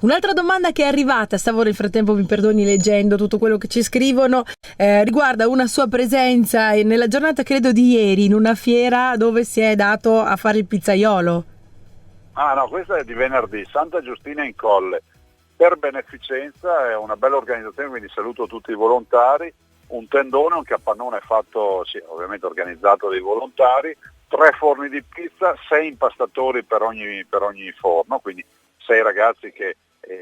Un'altra domanda che è arrivata, stavo nel frattempo, mi perdoni, leggendo tutto quello che ci scrivono, riguarda una sua presenza nella giornata, credo di ieri, in una fiera dove si è dato a fare il pizzaiolo. Ah no, questa è di venerdì, Santa Giustina in Colle, per beneficenza, è una bella organizzazione, quindi saluto tutti i volontari, un tendone, un capannone fatto, sì, ovviamente organizzato dai volontari, 3 forni di pizza, 6 impastatori per ogni forno, quindi 6 ragazzi che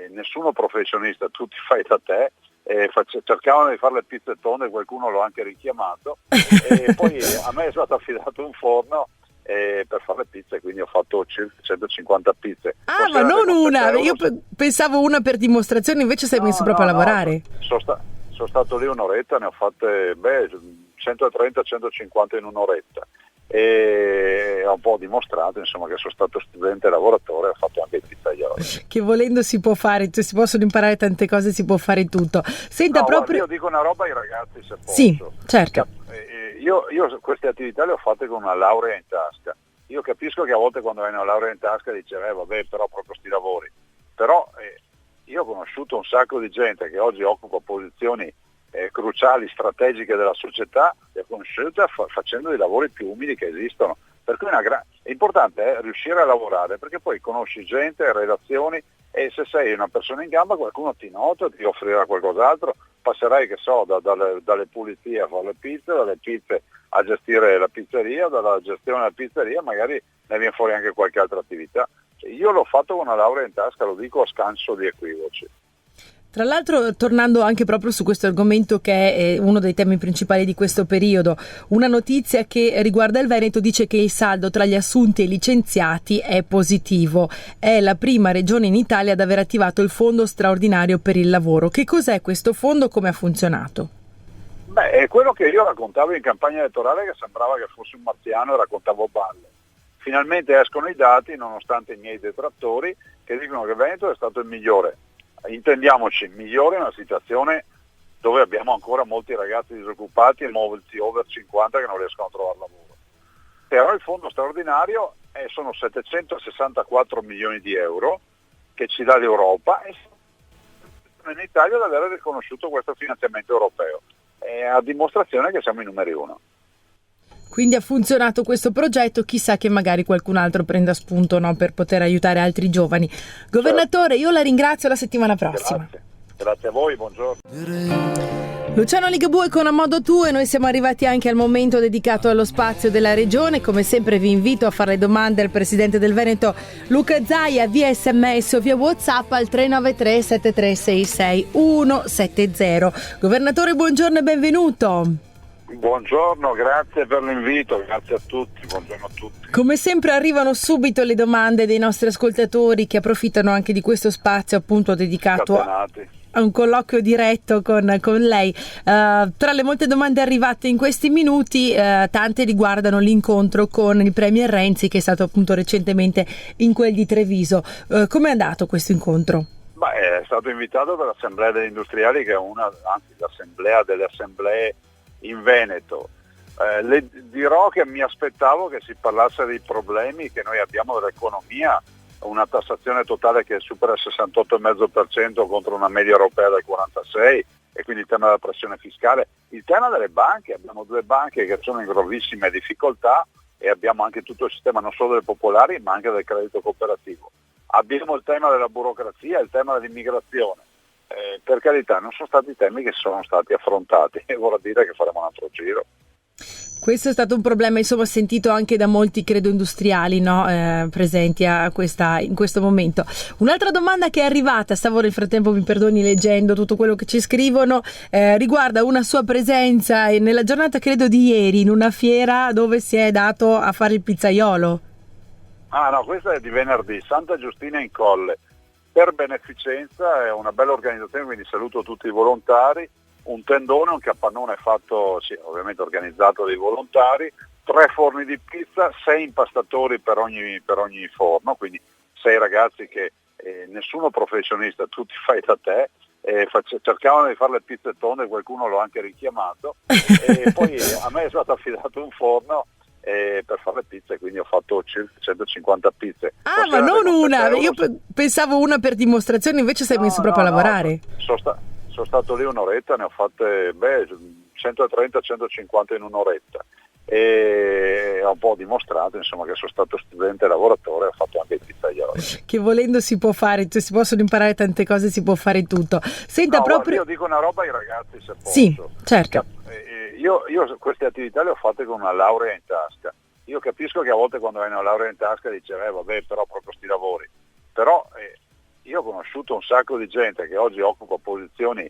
nessuno professionista, tutti fai da te, cercavano di fare le pizze tonde, qualcuno l'ho anche richiamato, e poi a me è stato affidato un forno per fare le pizze, quindi ho fatto circa 150 pizze. Ah, ma non una, io pensavo una per dimostrazione, invece sei messo proprio a lavorare. Sono stato lì un'oretta, ne ho fatte 130-150 in un'oretta e ho un po' dimostrato insomma che sono stato studente e lavoratore, ho fatto anche il pizzaiolo. Che volendo si può fare, cioè, si possono imparare tante cose, si può fare tutto. Senta, no, proprio... guarda, io dico una roba ai ragazzi se posso. Sì, certo. Io queste attività le ho fatte con una laurea in tasca. Io capisco che a volte quando hai una laurea in tasca dice vabbè, però proprio sti lavori. Però io ho conosciuto un sacco di gente che oggi occupa posizioni cruciali, strategiche della società, le ho conosciute facendo dei lavori più umili che esistono. Per cui è importante riuscire a lavorare, perché poi conosci gente, relazioni, e se sei una persona in gamba qualcuno ti nota, ti offrirà qualcos'altro, passerai, che so, dalle pulizie a fare le pizze, dalle pizze a gestire la pizzeria, dalla gestione della pizzeria magari ne viene fuori anche qualche altra attività. Io l'ho fatto con una laurea in tasca, lo dico a scanso di equivoci. Tra l'altro, tornando anche proprio su questo argomento che è uno dei temi principali di questo periodo, una notizia che riguarda il Veneto dice che il saldo tra gli assunti e i licenziati è positivo. È la prima regione in Italia ad aver attivato il fondo straordinario per il lavoro. Che cos'è questo fondo? Come ha funzionato? Beh, è quello che io raccontavo in campagna elettorale, che sembrava che fossi un marziano e raccontavo balle. Finalmente escono i dati, nonostante i miei detrattori, che dicono che il Veneto è stato il migliore. Intendiamoci, migliore in una situazione dove abbiamo ancora molti ragazzi disoccupati e molti over 50 che non riescono a trovare lavoro. Però il fondo straordinario sono 764 milioni di euro che ci dà l'Europa, e in Italia ad aver riconosciuto questo finanziamento europeo. È a dimostrazione che siamo i numeri uno. Quindi ha funzionato questo progetto, chissà che magari qualcun altro prenda spunto, no, per poter aiutare altri giovani. Governatore, io la ringrazio, la settimana prossima. Grazie a voi, buongiorno. Luciano Ligabue con A Modo Tuo, e noi siamo arrivati anche al momento dedicato allo spazio della regione. Come sempre vi invito a fare domande al presidente del Veneto Luca Zaia via SMS o via WhatsApp al 393 7366 170. Governatore, buongiorno e benvenuto. Buongiorno, grazie per l'invito, grazie a tutti, buongiorno a tutti. Come sempre arrivano subito le domande dei nostri ascoltatori, che approfittano anche di questo spazio appunto dedicato a un colloquio diretto con lei. Tra le molte domande arrivate in questi minuti, tante riguardano l'incontro con il Premier Renzi, che è stato appunto recentemente in quel di Treviso. Come è andato questo incontro? È stato invitato per l'Assemblea degli Industriali, che è l'assemblea delle assemblee in Veneto. Le dirò che mi aspettavo che si parlasse dei problemi che noi abbiamo dell'economia, una tassazione totale che supera il 68,5% contro una media europea del 46%, e quindi il tema della pressione fiscale, il tema delle banche. Abbiamo 2 banche che sono in gravissime difficoltà, e abbiamo anche tutto il sistema non solo delle popolari ma anche del credito cooperativo. Abbiamo il tema della burocrazia, il tema dell'immigrazione. Per carità, non sono stati temi che sono stati affrontati, e vorrà dire che faremo un altro giro. Questo è stato un problema, insomma, sentito anche da molti, credo, industriali, no? Presenti in questo momento. Un'altra domanda che è arrivata, stavo nel frattempo, mi perdoni, leggendo tutto quello che ci scrivono, riguarda una sua presenza nella giornata, credo di ieri, in una fiera dove si è dato a fare il pizzaiolo. Ah no, questa è di venerdì, Santa Giustina in Colle, per beneficenza, è una bella organizzazione, quindi saluto tutti i volontari, un tendone, un capannone fatto, sì, ovviamente organizzato dai volontari, 3 forni di pizza, 6 impastatori per ogni forno, quindi 6 ragazzi che nessuno professionista, tutti fai da te, cercavano di fare le pizze tonde, qualcuno l'ho anche richiamato, e poi a me è stato affidato un forno per fare le pizze, quindi ho fatto circa 150 pizze. Ah, ma non una, io pensavo una per dimostrazione, invece sei messo proprio a lavorare. Sono stato lì un'oretta, ne ho fatte 130-150 in un'oretta e ho un po' dimostrato insomma che sono stato studente e lavoratore, ho fatto anche il pizzaiolo. Che volendo si può fare, cioè si possono imparare tante cose, si può fare tutto. Senta, no, proprio... Guarda, io dico una roba ai ragazzi, se posso. Sì, certo. Io queste attività le ho fatte con una laurea in tasca. Io capisco che a volte quando hai una laurea in tasca dice vabbè, però proprio sti lavori. Però io ho conosciuto un sacco di gente che oggi occupa posizioni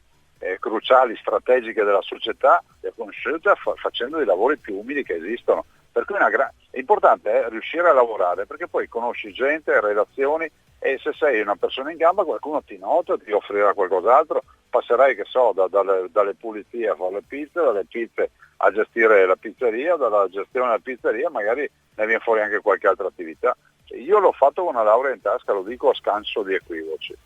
cruciali, strategiche della società, le ho conosciute facendo dei lavori più umili che esistono. Per cui è importante riuscire a lavorare, perché poi conosci gente, relazioni, e se sei una persona in gamba qualcuno ti nota, ti offrirà qualcos'altro, passerai che so dalle pulizie a fare le pizze, dalle pizze a gestire la pizzeria, dalla gestione della pizzeria magari ne viene fuori anche qualche altra attività. Io l'ho fatto con una laurea in tasca, lo dico a scanso di equivoci.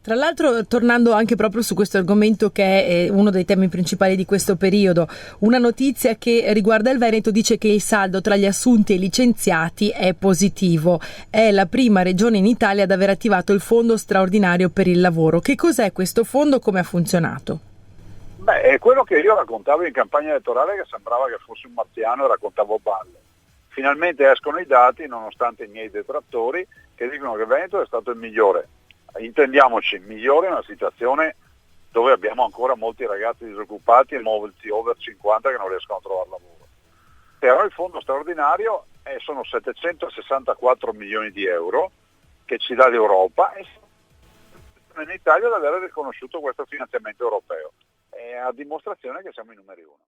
Tra l'altro, tornando anche proprio su questo argomento che è uno dei temi principali di questo periodo, una notizia che riguarda il Veneto dice che il saldo tra gli assunti e i licenziati è positivo. È la prima regione in Italia ad aver attivato il Fondo straordinario per il lavoro. Che cos'è questo fondo? Come ha funzionato? È quello che io raccontavo in campagna elettorale, che sembrava che fossi un marziano e raccontavo balle. Finalmente escono i dati, nonostante i miei detrattori, che dicono che il Veneto è stato il migliore. Intendiamoci, migliore in una situazione dove abbiamo ancora molti ragazzi disoccupati e molti over 50 che non riescono a trovare lavoro. Però il fondo straordinario sono 764 milioni di euro che ci dà l'Europa e in Italia ad aver riconosciuto questo finanziamento europeo. È a dimostrazione che siamo i numeri uno.